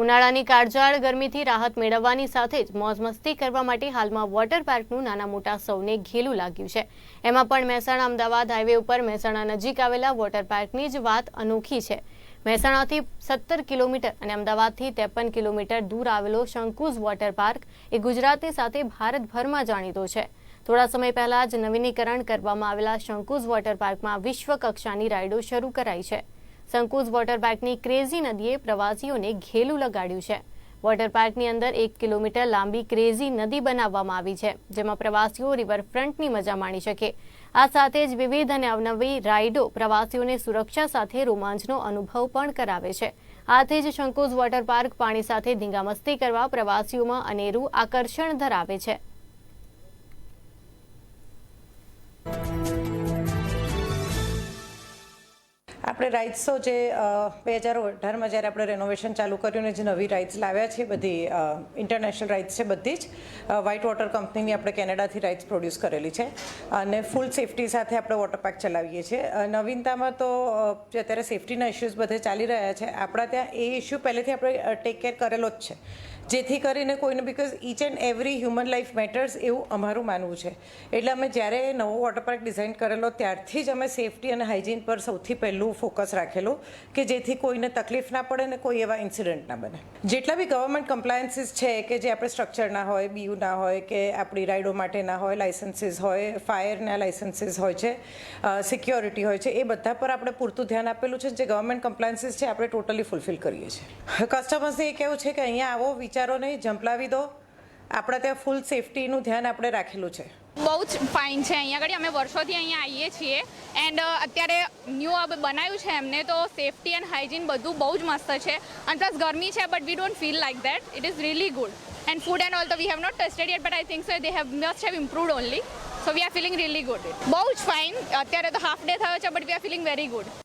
ઉનાળાની કાળઝાળ ગરમીથી રાહત મેળવવાની સાથે જ મોજ મસ્તી કરવા માટે હાલમાં વોટર પાર્કનું નાના મોટા સૌને ઘેલું લાગ્યું છે। એમાં પણ મહેસાણા અમદાવાદ હાઈવે ઉપર મહેસાણા નજીક આવેલા વોટર પાર્કની જ વાત અનોખી છે। મહેસાણાથી 17 કિલોમીટર અને અમદાવાદથી 53 કિલોમીટર દૂર આવેલો શંકુઝ વોટર પાર્ક એ ગુજરાતની સાથે ભારતભરમાં જાણીતો છે। થોડા સમય પહેલા જ નવીનીકરણ કરવામાં આવેલા શંકુઝ વોટર પાર્કમાં વિશ્વ કક્ષાની રાઇડો શરૂ કરાઈ છે। શંકુઝ વોટર પાર્કની ક્રેઝી નદીએ પ્રવાસીઓને ઘેલું લગાડ્યું છે। વોટર પાર્કની અંદર 1 કિલોમીટર લાંબી ક્રેઝી નદી બનાવવામાં આવી છે, જેમાં પ્રવાસીઓ રિવરફ્રન્ટની મજા માણી શકે। આ સાથે જ વિવિધ અને અવનવી રાઇડો પ્રવાસીઓને સુરક્ષા સાથે રોમાંચનો અનુભવ પણ કરાવે છે। આથી જ શંકુઝ વોટર પાર્ક પાણી સાથે ધીંગામસ્તી કરવા પ્રવાસીઓમાં અનેરું આકર્ષણ ધરાવે છે। આપણે રાઇડ્સો જે 2018માં જ્યારે આપણે રેનોવેશન ચાલુ કર્યું ને જે નવી રાઇડ્સ લાવ્યા છે, બધી ઇન્ટરનેશનલ રાઇડ્સ છે, બધી જ વ્હાઇટ વોટર કંપનીની આપણે કેનેડાથી રાઇડ્સ પ્રોડ્યુસ કરેલી છે અને ફૂલ સેફટી સાથે આપણે વોટર પાર્ક ચલાવીએ છીએ। નવીનતામાં તો જે અત્યારે સેફટીના ઇસ્યુઝ બધે ચાલી રહ્યા છે, આપણા ત્યાં એ ઇસ્યુ પહેલેથી આપણે ટેક કેર કરેલો જ છે, જેથી કરીને કોઈને, because each and every human life matters એવું અમારું માનવું છે। એટલે અમે જ્યારે નવો વોટર પાર્ક ડિઝાઇન કરેલો ત્યારથી જ અમે સેફટી અને હાઇજીન પર સૌથી પહેલું ફોકસ રાખેલું કે જેથી કોઈને તકલીફ ના પડે ને કોઈ એવા ઇન્સિડન્ટ ના બને। જેટલા બી ગવર્મેન્ટ કમ્પ્લાયન્સીસ છે કે જે આપણે સ્ટ્રક્ચરના હોય, બીયુ ના હોય કે આપણી રાઇડો માટેના હોય, લાઇસન્સીસ હોય, ફાયરના લાઇસન્સીસ હોય છે, સિક્યોરિટી હોય છે, એ બધા પર આપણે પૂરતું ધ્યાન આપેલું છે। જે ગવર્મેન્ટ કમ્પ્લાયન્સીસ છે આપણે ટોટલી ફૂલફિલ કરીએ છીએ। કસ્ટમર્સને એ કહેવું છે કે અહીંયા આવો, વિચારો નહીં, ઝંપલાવી દો। આપણા ત્યાં ફૂલ સેફટીનું ધ્યાન આપણે રાખેલું છે। બહુ જ ફાઇન છે। અહીંયા આગળ અમે વર્ષોથી અહીંયા આવીએ છીએ એન્ડ અત્યારે ન્યૂ બનાવ્યું છે એમને, તો સેફટી એન્ડ હાઇજીન બધું બહુ જ મસ્ત છે। અને પ્લસ ગરમી છે, but we don't feel like that, it is really good. And food and all તો we have not tested yet, but I think so they must have improved only, so we are feeling really good. બહુ જ fine. અત્યારે તો half day થયો છે, but we are feeling very good.